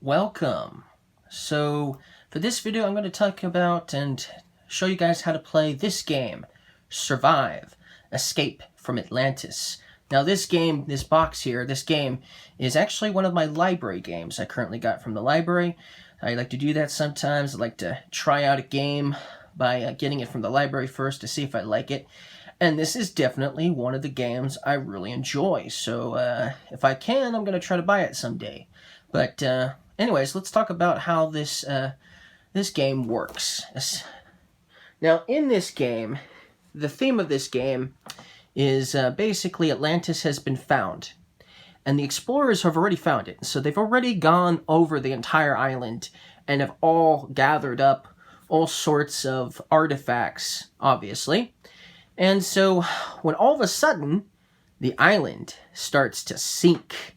Welcome. So for this video I'm going to talk about and show you guys how to play this game, Survive, Escape from Atlantis. Now this game, this game is actually one of my library games I currently got from the library. I like to do that sometimes. I like to try out a game by getting it from the library first to see if I like it. And this is definitely one of the games I really enjoy. So if I can, I'm going to try to buy it someday. But anyways, let's talk about how this game works. Now, in this game, the theme of this game is basically Atlantis has been found. And the explorers have already found it. So they've already gone over the entire island and have all gathered up all sorts of artifacts, obviously. And so when all of a sudden the island starts to sink,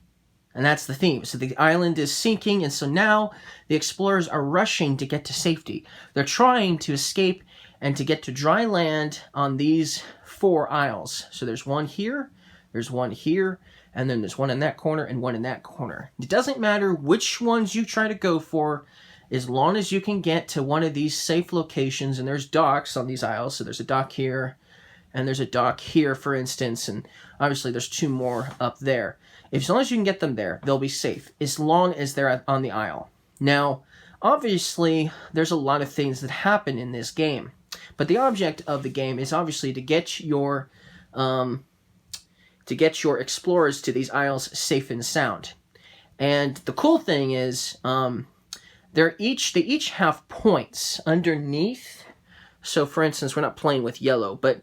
and that's the theme. So the island is sinking, and so now the explorers are rushing to get to safety. They're trying to escape and to get to dry land on these 4 isles. So there's one here, and then there's one in that corner and one in that corner. It doesn't matter which ones you try to go for, as long as you can get to one of these safe locations. And there's docks on these isles. So there's a dock here, and there's a dock here, for instance, and obviously there's 2 more up there. As long as you can get them there, they'll be safe, as long as they're on the isle. Now, obviously, there's a lot of things that happen in this game, but the object of the game is obviously to get your explorers to these isles safe and sound. And the cool thing is, they each have points underneath. So, for instance, we're not playing with yellow, but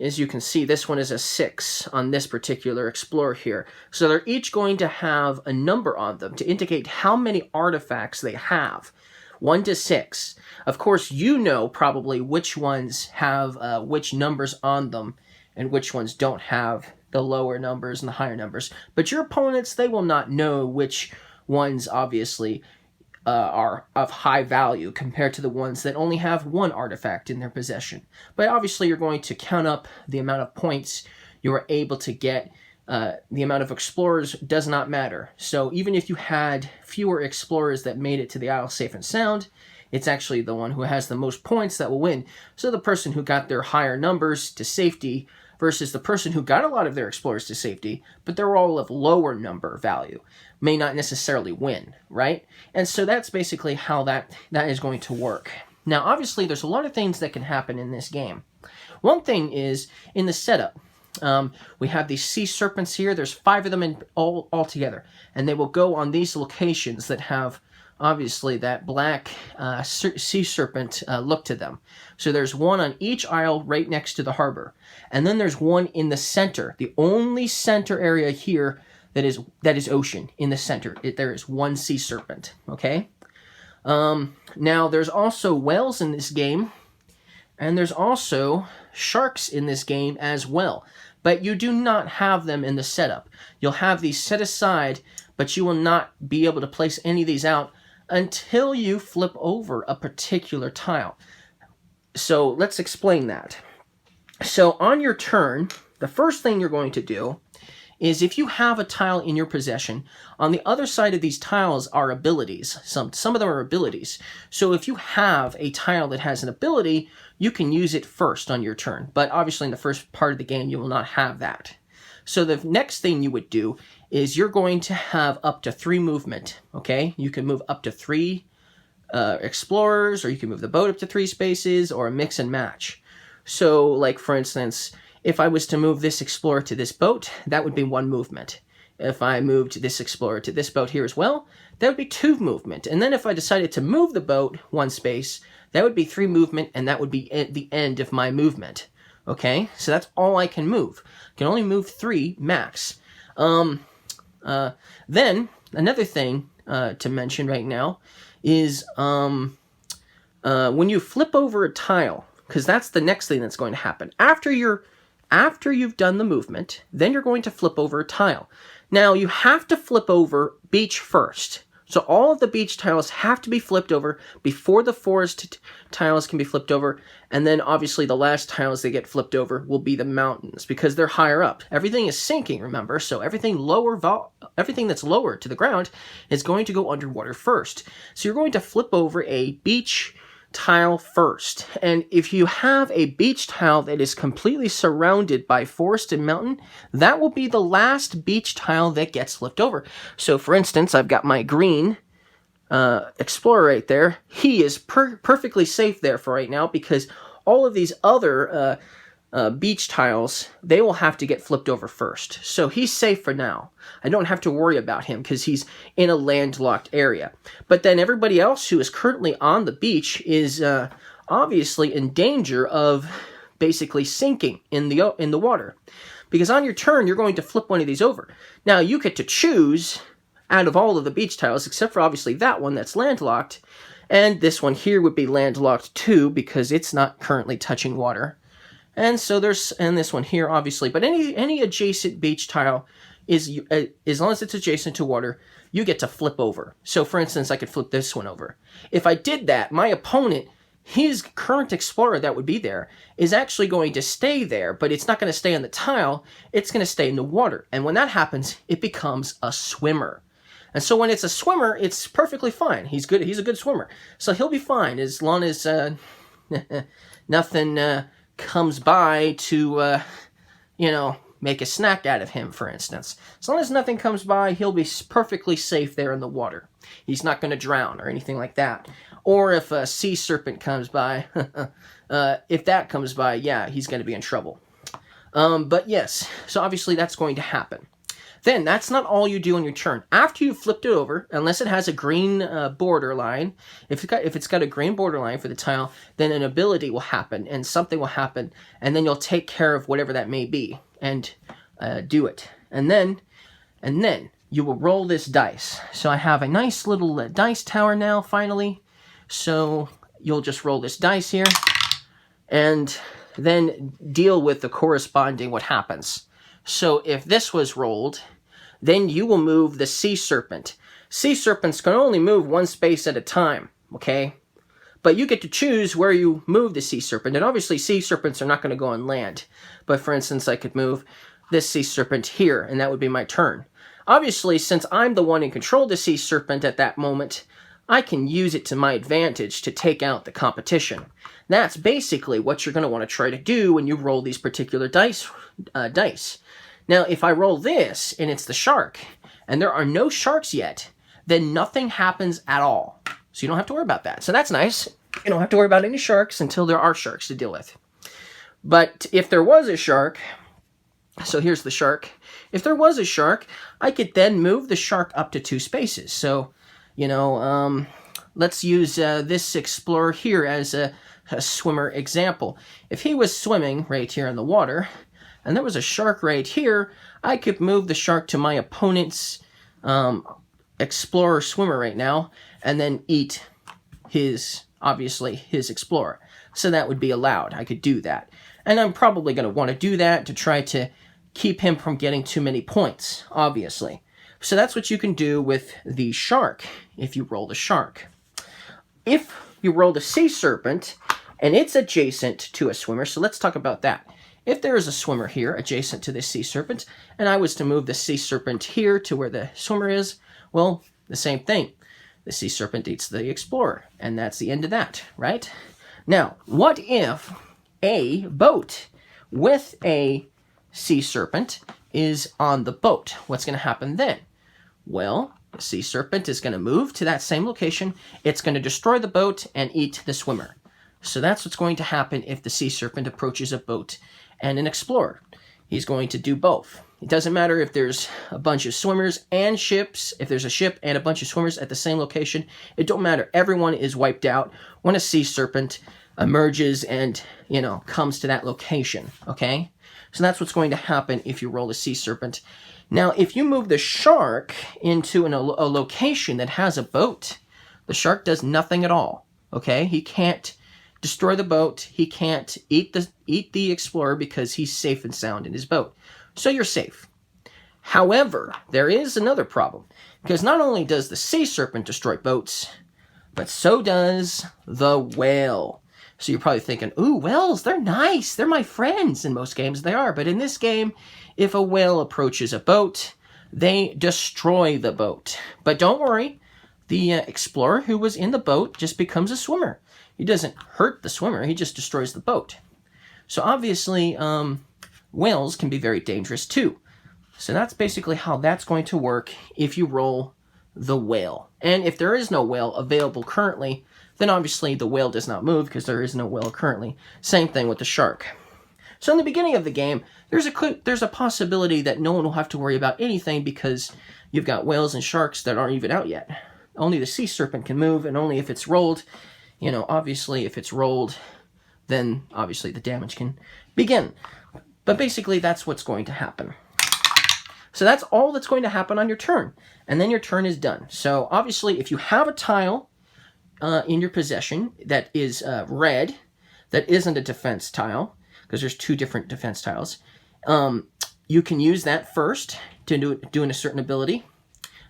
as you can see, this one is a 6 on this particular explorer here. So they're each going to have a number on them to indicate how many artifacts they have. 1 to 6. Of course, you know probably which ones have which numbers on them and which ones don't have the lower numbers and the higher numbers. But your opponents, they will not know which ones, obviously, are of high value compared to the ones that only have 1 artifact in their possession. But obviously you're going to count up the amount of points you are able to get. The amount of explorers does not matter. So even if you had fewer explorers that made it to the isle safe and sound, it's actually the one who has the most points that will win. So the person who got their higher numbers to safety versus the person who got a lot of their explorers to safety, but they're all of lower number value, may not necessarily win, right? And so that's basically how that is going to work. Now, obviously, there's a lot of things that can happen in this game. One thing is, in the setup, we have these sea serpents here. There's 5 of them all together, and they will go on these locations that have, obviously, that black sea serpent look to them. So there's one on each isle right next to the harbor. And then there's one in the center. The only center area here that is ocean. In the center, there is 1 sea serpent, okay? Now, there's also whales in this game, and there's also sharks in this game as well. But you do not have them in the setup. You'll have these set aside, but you will not be able to place any of these out until you flip over a particular tile. So let's explain that. So on your turn, the first thing you're going to do is, if you have a tile in your possession, on the other side of these tiles are abilities. Some of them are abilities. So if you have a tile that has an ability, you can use it first on your turn. But obviously in the first part of the game, you will not have that. So the next thing you would do is you're going to have up to 3 movement, okay? You can move up to 3 explorers, or you can move the boat up to 3 spaces, or a mix and match. So, like, for instance, if I was to move this explorer to this boat, that would be 1 movement. If I moved this explorer to this boat here as well, that would be 2 movement. And then if I decided to move the boat 1 space, that would be 3 movement, and that would be at the end of my movement. Okay? So that's all I can move. I can only move 3 max. Then, another thing to mention right now is when you flip over a tile, because that's the next thing that's going to happen. After you've done the movement, then you're going to flip over a tile. Now, you have to flip over beach first. So all of the beach tiles have to be flipped over before the forest tiles can be flipped over. And then obviously the last tiles that get flipped over will be the mountains because they're higher up. Everything is sinking, remember? So everything that's lower to the ground is going to go underwater first. So you're going to flip over a beach tile first. And if you have a beach tile that is completely surrounded by forest and mountain, that will be the last beach tile that gets flipped over. So for instance, I've got my green explorer right there. He is perfectly safe there for right now because all of these other beach tiles, they will have to get flipped over first. So he's safe for now. I don't have to worry about him because he's in a landlocked area. But then everybody else who is currently on the beach is obviously in danger of basically sinking in the water. Because on your turn, you're going to flip one of these over. Now, you get to choose out of all of the beach tiles, except for obviously that one that's landlocked. And this one here would be landlocked too because it's not currently touching water. And so and this one here, obviously. But any adjacent beach tile, is as long as it's adjacent to water, you get to flip over. So, for instance, I could flip this one over. If I did that, my opponent, his current explorer that would be there, is actually going to stay there, but it's not going to stay on the tile. It's going to stay in the water. And when that happens, it becomes a swimmer. And so when it's a swimmer, it's perfectly fine. He's good. He's a good swimmer. So he'll be fine as long as nothing comes by to, make a snack out of him, for instance. As long as nothing comes by, he'll be perfectly safe there in the water. He's not going to drown or anything like that. Or if a sea serpent comes by, if that comes by, yeah, he's going to be in trouble. But yes, so obviously that's going to happen. Then, that's not all you do on your turn. After you've flipped it over, unless it has a green border line, if it's got a green border line for the tile, then an ability will happen, and something will happen, and then you'll take care of whatever that may be, and do it. And then you will roll this dice. So I have a nice little dice tower now, finally. So you'll just roll this dice here, and then deal with the corresponding what happens. So if this was rolled, then you will move the sea serpent. Sea serpents can only move one space at a time, okay? But you get to choose where you move the sea serpent. And obviously sea serpents are not going to go on land. But for instance, I could move this sea serpent here, and that would be my turn. Obviously, since I'm the one in control of the sea serpent at that moment, I can use it to my advantage to take out the competition. That's basically what you're going to want to try to do when you roll these particular dice. Now, if I roll this, and it's the shark, and there are no sharks yet, then nothing happens at all. So you don't have to worry about that. So that's nice. You don't have to worry about any sharks until there are sharks to deal with. But if there was a shark, so here's the shark. If there was a shark, I could then move the shark up to 2 spaces. So, let's use this explorer here as a swimmer example. If he was swimming right here in the water, and there was a shark right here, I could move the shark to my opponent's explorer swimmer right now, and then eat his explorer. So that would be allowed. I could do that. And I'm probably going to want to do that to try to keep him from getting too many points, obviously. So that's what you can do with the shark, if you roll the shark. If you roll the sea serpent, and it's adjacent to a swimmer, so let's talk about that. If there is a swimmer here adjacent to this sea serpent, and I was to move the sea serpent here to where the swimmer is, well, the same thing. The sea serpent eats the explorer, and that's the end of that, right? Now, what if a boat with a sea serpent is on the boat? What's going to happen then? Well, the sea serpent is going to move to that same location. It's going to destroy the boat and eat the swimmer. So that's what's going to happen if the sea serpent approaches a boat and an explorer. He's going to do both. It doesn't matter if there's a bunch of swimmers and ships, if there's a ship and a bunch of swimmers at the same location, it don't matter. Everyone is wiped out when a sea serpent emerges and, comes to that location, okay? So that's what's going to happen if you roll a sea serpent. Now, if you move the shark into a location that has a boat, the shark does nothing at all, okay? He can't destroy the boat. He can't eat the explorer because he's safe and sound in his boat. So you're safe. However, there is another problem, because not only does the sea serpent destroy boats, but so does the whale. So you're probably thinking, ooh, whales, they're nice. They're my friends. In most games they are. But in this game, if a whale approaches a boat, they destroy the boat. But don't worry, the explorer who was in the boat just becomes a swimmer. He doesn't hurt the swimmer, he just destroys the boat. So obviously, whales can be very dangerous too. So that's basically how that's going to work if you roll the whale. And if there is no whale available currently, then obviously the whale does not move because there is no whale currently. Same thing with the shark. So in the beginning of the game, there's a possibility that no one will have to worry about anything because you've got whales and sharks that aren't even out yet. Only the sea serpent can move, and only if it's rolled. Obviously if it's rolled, then obviously the damage can begin. But basically that's what's going to happen. So that's all that's going to happen on your turn. And then your turn is done. So obviously if you have a tile in your possession that is red, that isn't a defense tile, because there's 2 different defense tiles, you can use that first to doing a certain ability.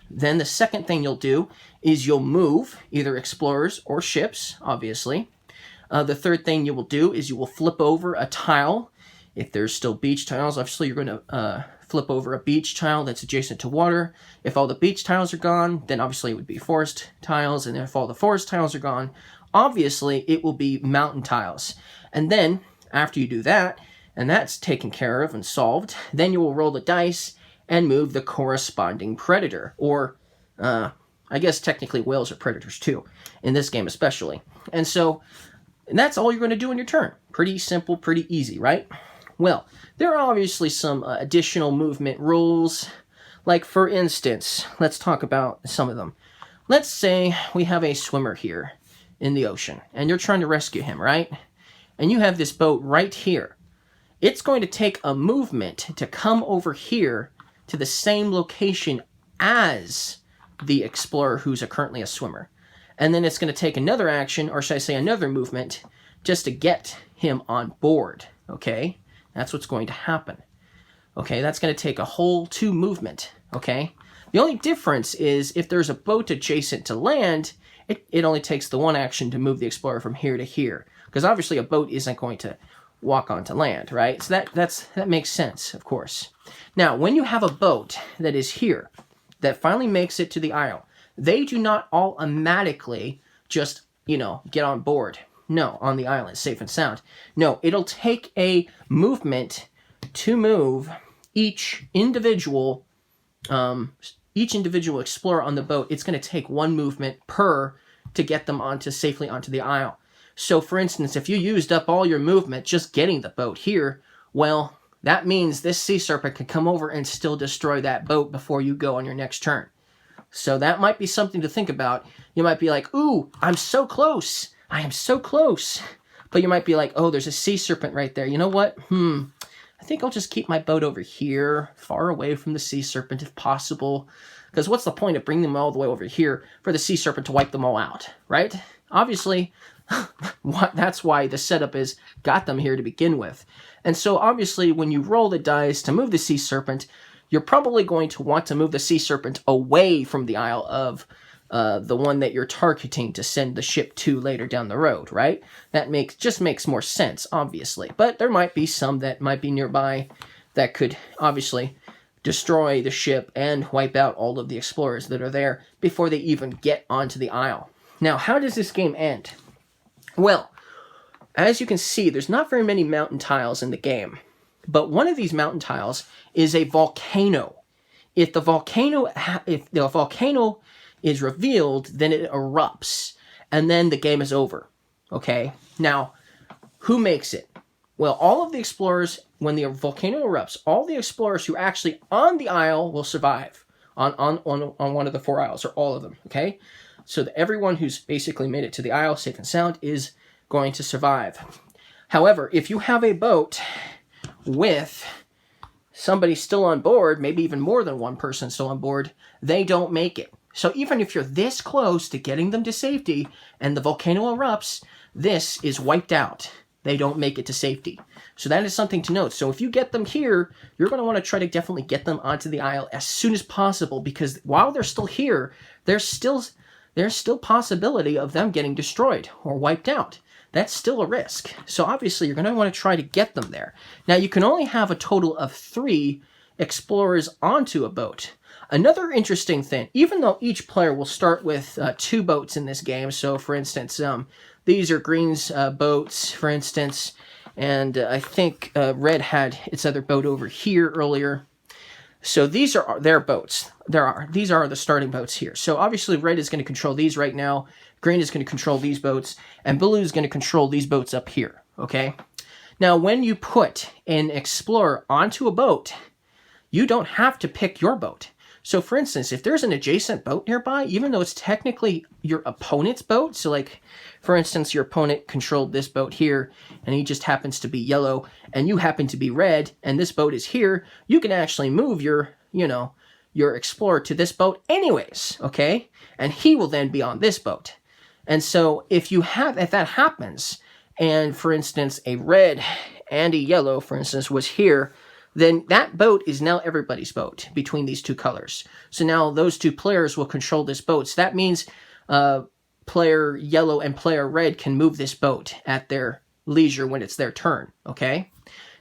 Then the second thing you'll do is you'll move either explorers or ships, obviously. The third thing you will do is you will flip over a tile. If there's still beach tiles, obviously you're going to flip over a beach tile that's adjacent to water. If all the beach tiles are gone, then obviously it would be forest tiles. And if all the forest tiles are gone, obviously it will be mountain tiles. And then after you do that, and that's taken care of and solved, then you will roll the dice and move the corresponding predator. Or, I guess technically whales are predators too, in this game especially. And that's all you're going to do in your turn. Pretty simple, pretty easy, right? Well, there are obviously some additional movement rules. Like, for instance, let's talk about some of them. Let's say we have a swimmer here in the ocean, and you're trying to rescue him, right? And you have this boat right here. It's going to take a movement to come over here to the same location as the explorer who's currently a swimmer. And then it's going to take another action, or should I say another movement, just to get him on board, okay? That's what's going to happen. Okay, that's going to take a whole 2 movement, okay? The only difference is if there's a boat adjacent to land, it only takes the 1 action to move the explorer from here to here. Because obviously a boat isn't going to walk onto land, right? So that makes sense, of course. Now, when you have a boat that is here, that finally makes it to the isle, they do not automatically just, get on board. No, on the island, safe and sound. No, it'll take a movement to move each individual explorer on the boat. It's going to take 1 movement per to get them safely onto the isle. So, for instance, if you used up all your movement just getting the boat here, well, that means this sea serpent can come over and still destroy that boat before you go on your next turn. So that might be something to think about. You might be like, ooh, I'm so close. I am so close. But you might be like, oh, there's a sea serpent right there. You know what? I think I'll just keep my boat over here, far away from the sea serpent if possible. Because what's the point of bringing them all the way over here for the sea serpent to wipe them all out, right? Obviously, that's why the setup is got them here to begin with. And so obviously when you roll the dice to move the sea serpent, you're probably going to want to move the sea serpent away from the isle of the one that you're targeting to send the ship to later down the road, right? That just makes more sense, obviously. But there might be some that might be nearby that could obviously destroy the ship and wipe out all of the explorers that are there before they even get onto the isle. Now, how does this game end? Well, as you can see, there's not very many mountain tiles in the game. But one of these mountain tiles is a volcano. If the volcano is revealed, then it erupts. And then the game is over. Okay? Now, who makes it? Well, all of the explorers, when the volcano erupts, all the explorers who are actually on the isle will survive. On one of the 4 isles, or all of them. Okay? So that everyone who's basically made it to the isle, safe and sound, is going to survive. However, if you have a boat with somebody still on board, maybe even more than one person still on board, they don't make it. So even if you're this close to getting them to safety and the volcano erupts, this is wiped out. they don't make it to safety. So that is something to note. So if you get them here, you're going to want to try to definitely get them onto the isle as soon as possible, because while they're still here, there's still possibility of them getting destroyed or wiped out. That's still a risk. So obviously you're going to want to try to get them there. Now you can only have a total of 3 explorers onto a boat. Another interesting thing, even though each player will start with 2 boats in this game, so for instance, these are Green's boats, for instance, and I think Red had its other boat over here earlier. So these are their boats. These are the starting boats here. So obviously Red is going to control these right now, Green is going to control these boats, and Blue is going to control these boats up here, okay? Now when you put an explorer onto a boat, you don't have to pick your boat. So for instance, if there's an adjacent boat nearby, even though it's technically your opponent's boat, so like, for instance, your opponent controlled this boat here, and he just happens to be yellow, and you happen to be red, and this boat is here, you can actually move your explorer to this boat anyways, okay? And he will then be on this boat. And so if that happens, and for instance, a red and a yellow, for instance, was here, then that boat is now everybody's boat between these 2 colors. So now those 2 players will control this boat. So that means player yellow and player red can move this boat at their leisure when it's their turn, okay?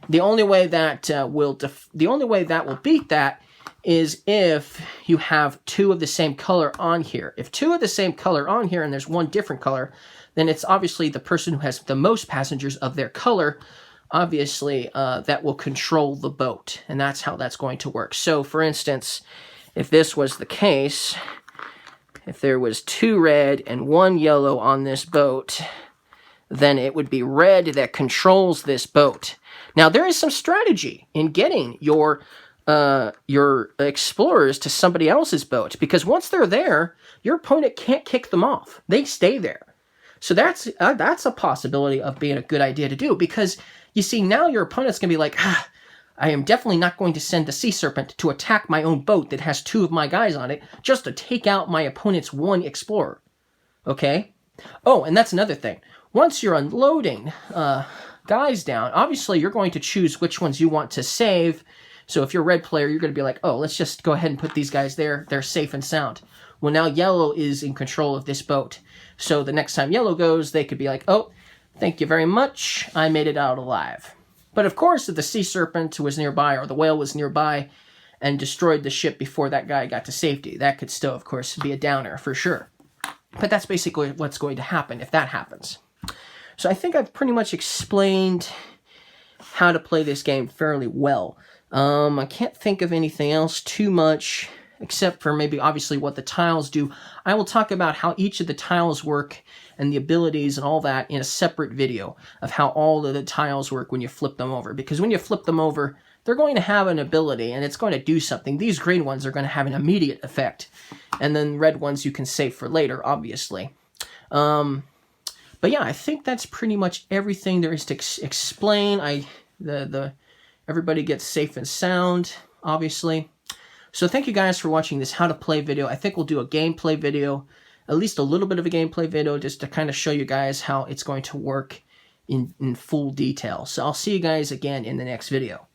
The only way that will beat that is if you have 2 of the same color on here. If 2 of the same color on here and there's 1 different color, then it's obviously the person who has the most passengers of their color, obviously, that will control the boat, and that's how that's going to work. So, for instance, if this was the case, if there was 2 red and 1 yellow on this boat, then it would be red that controls this boat. Now, there is some strategy in getting your explorers to somebody else's boat, because once they're there, your opponent can't kick them off. They stay there. So that's a possibility of being a good idea to do, because you see, now your opponent's going to be like, I am definitely not going to send the sea serpent to attack my own boat that has 2 of my guys on it just to take out my opponent's 1 explorer. Okay? Oh, and that's another thing. Once you're unloading guys down, obviously you're going to choose which ones you want to save. So if you're a red player, you're going to be like, oh, let's just go ahead and put these guys there. They're safe and sound. Well, now yellow is in control of this boat. So the next time yellow goes, they could be like, oh, thank you very much, I made it out alive. But of course, if the sea serpent was nearby or the whale was nearby and destroyed the ship before that guy got to safety, that could still, of course, be a downer for sure. But that's basically what's going to happen if that happens. So I think I've pretty much explained how to play this game fairly well. I can't think of anything else too much, except for maybe obviously what the tiles do. I will talk about how each of the tiles work and the abilities and all that in a separate video of how all of the tiles work when you flip them over. Because when you flip them over, they're going to have an ability and it's going to do something. These green ones are going to have an immediate effect. And then red ones you can save for later, obviously. But yeah, I think that's pretty much everything there is to explain. Everybody gets safe and sound, obviously. So thank you guys for watching this how to play video. I think we'll do a gameplay video, at least a little bit of a gameplay video, just to kind of show you guys how it's going to work in full detail. So I'll see you guys again in the next video.